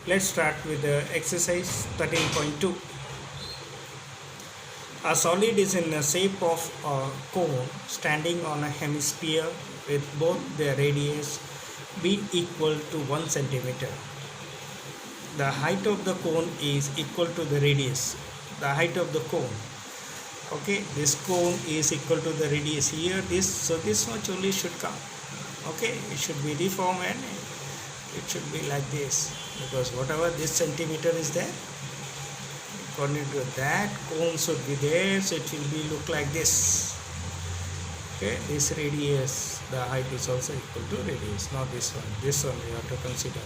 Let's start with the exercise 13.2. A solid is in the shape of a cone standing on a hemisphere with both their radius being equal to 1 centimeter. The height of the cone is equal to the radius. The height of the cone. Okay, this cone is equal to the radius here. This much only should come. Okay, it should be deformed and it should be like this, because whatever this centimeter is there, according to that cone should be there, so it will be look like this. Okay, this radius, the height is also equal to radius, not this one. This one you have to consider.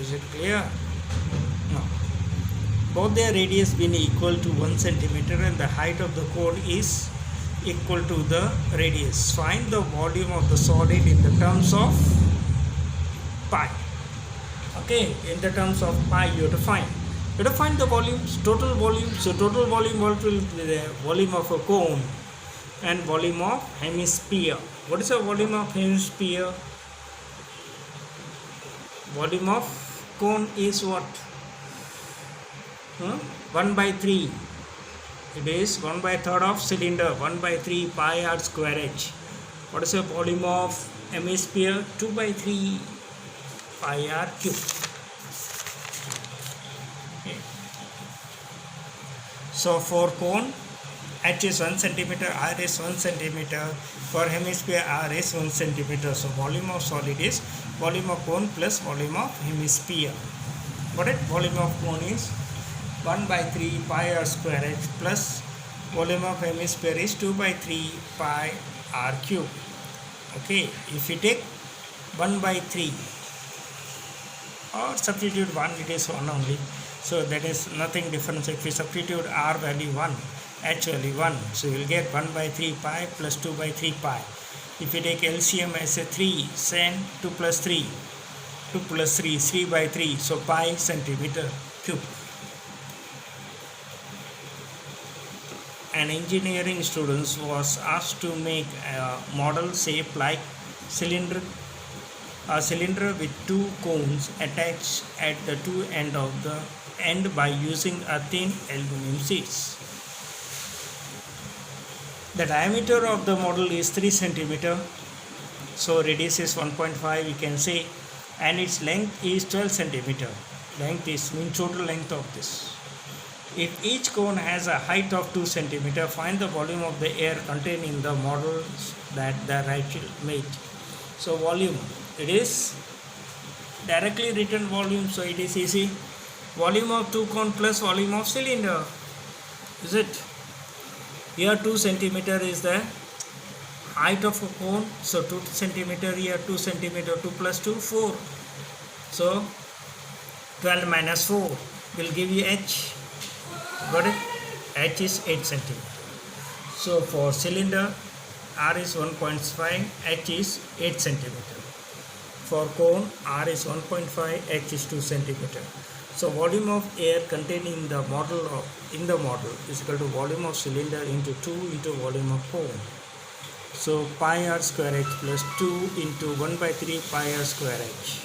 Is it clear? No. Both their radius being equal to 1 centimeter and the height of the cone is equal to the radius. Find the volume of the solid in the terms of pi. Okay, in the terms of pi you have to find. You have to find the volumes, total volume. So total volume will be the volume of a cone and volume of hemisphere. What is the volume of hemisphere? Volume of cone is what? 1 by 3. It is 1 by third of cylinder, 1 by 3 pi r square h. What is the volume of hemisphere? 2 by 3 pi r cube. Okay. So for cone, h is 1 centimeter, r is 1 centimeter. For hemisphere, r is 1 centimeter. So volume of solid is volume of cone plus volume of hemisphere. What is volume of cone is 1 by 3 pi r square h plus volume of hemisphere is 2 by 3 pi r cube. Okay, if you take 1 by 3 or substitute 1, it is 1 only. So that is nothing different. So if you substitute r value 1, h value 1, so you will get 1 by 3 pi plus 2 by 3 pi. If you take LCM as a 3, then 2 plus 3, 2 plus 3, 3 by 3, so pi centimeter cube. An engineering student was asked to make a model shaped like a cylinder with two cones attached at the two end by using a thin aluminum sheets. The diameter of the model is 3 centimeter, so radius is 1.5 we can say, and its length is 12 centimeter. Length is mean total length of this. If each cone has a height of 2 centimeter, find the volume of the air contained in the models that the writer made. So volume, it is directly written volume, so it is easy. Volume of two cone plus volume of cylinder. Is it? Here 2 centimeter is the height of a cone, so 2 centimeter here, 2 centimeter, 2 plus 2, 4. So 12 minus 4 will give you h. Got it? H is 8 centimeter. So for cylinder, r is 1.5, h is 8 centimeter. For cone, r is 1.5, h is 2 centimeter. So volume of air contained in the model is equal to volume of cylinder into 2 into volume of cone. So pi r square h plus 2 into 1 by 3 pi r square h.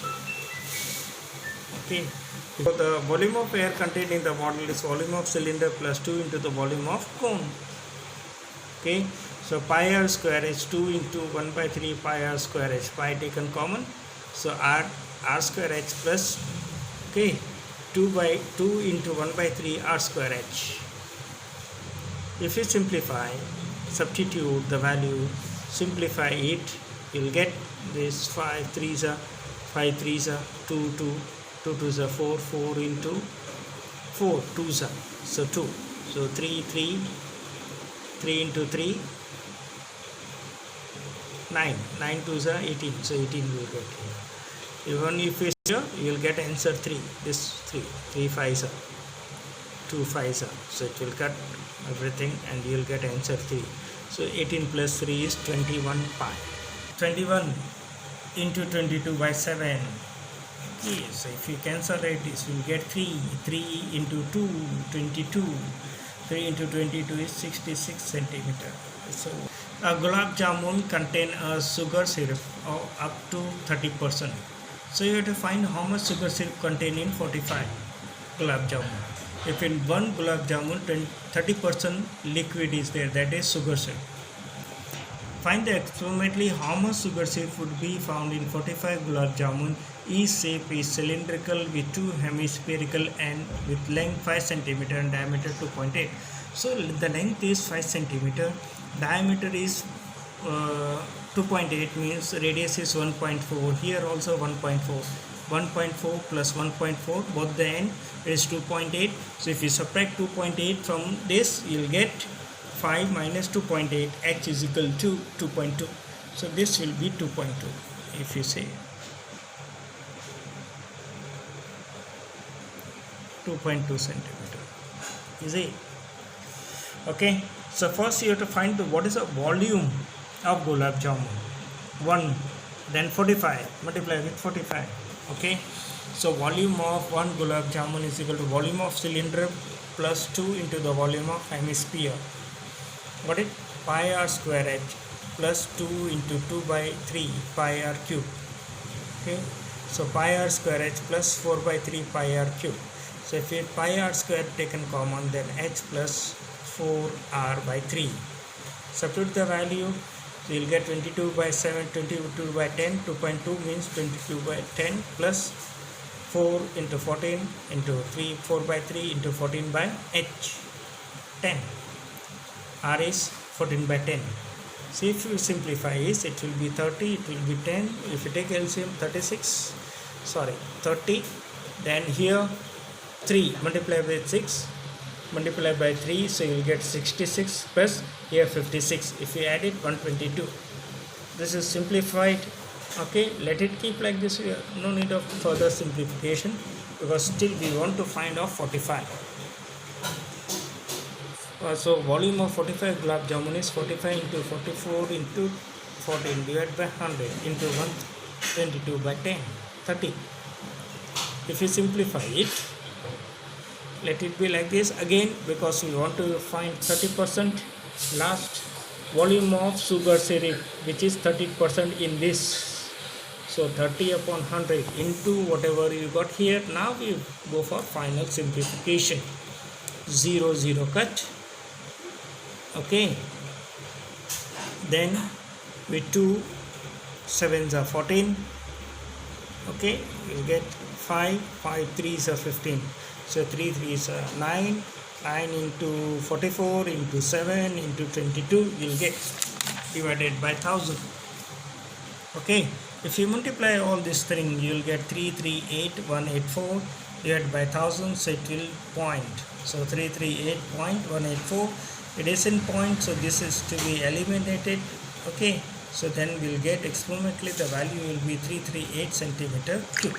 Okay. So the volume of air contained in the model is volume of cylinder plus 2 into the volume of cone. Okay. So pi r square is 2 into 1 by 3 pi r square h. Pi taken common. So r square h plus, okay, 2 into 1 by 3 r square h. If you simplify, substitute the value, simplify it, you will get this 5 3s are 5 3s are 2 2, 2 2s are 4, 4 into 4 2s are, so 2, so 3 3, 3 into 3 9, 9 2s are 18, so 18 will get here. Even if you sure, you will get answer 3, this 3 5s are 2 5s are, so it will cut everything and you will get answer 3. So 18 plus 3 is 21 pi. 21 into 22 by 7. Okay, so if you cancel it, this will get 3. 3 into 2, 22. 3 into 22 is 66 centimeter. So a gulab jamun contain a sugar syrup of up to 30%. So you have to find how much sugar syrup contained in 45 gulab jamun. If in one gulab jamun 30% liquid is there, that is sugar syrup. Find experimentally how much sugar syrup would be found in 45 gulab jamun. Each shape is cylindrical with two hemispherical and with length 5 cm and diameter 2.8. So the length is 5 cm, diameter is 2.8, means radius is 1.4. Here also 1.4. 1.4 plus 1.4, both the end is 2.8. So if you subtract 2.8 from this, you will get 5 minus 2.8, h is equal to 2.2. So this will be 2.2 if you say 2.2 centimeter. Is it? Okay. So first you have to find what is the volume of gulab jamun. 1, then 45, multiply with 45. Okay. So volume of 1 gulab jamun is equal to volume of cylinder plus 2 into the volume of hemisphere. What is pi r square h plus 2 into 2 by 3 pi r cube. Okay. So pi r square h plus 4 by 3 pi r cube. So if you pi r square taken common, then h plus 4r by 3. Substitute the value, so you will get 22 by 7, 22 by 10, 2.2 means 22 by 10 plus 4 into 14 into 3, 4 by 3 into 14 by h, 10. R is 14 by 10. So if you simplify this, it will be 30, it will be 10. If you take LCM, 30, then here 3 multiply by 6 multiply by 3, so you will get 66 plus here 56. If you add it, 122. This is simplified. Okay, let it keep like this. No need of further simplification, because still we want to find out 45. So volume of 45 gulab jamun is 45 into 44 into 14 divided by 100 into 122 by 10, 30. If you simplify it, let it be like this again, because we want to find 30% last volume of sugar syrup, which is 30% in this. So 30 upon 100 into whatever you got here. Now we go for final simplification. 0, 0 cut. Okay. Then with 2 7s are 14. Okay, you'll get 5, 5 3s are 15. So 3 3s are 9, 9 into 44 into 7 into 22, you'll get divided by 1000. Okay, if you multiply all this thing, you'll get 338184 divided by 1000, so it will point. So 338.184, it is in point, so this is to be eliminated. Okay, so then we'll get experimentally the value will be 338 centimeter cube.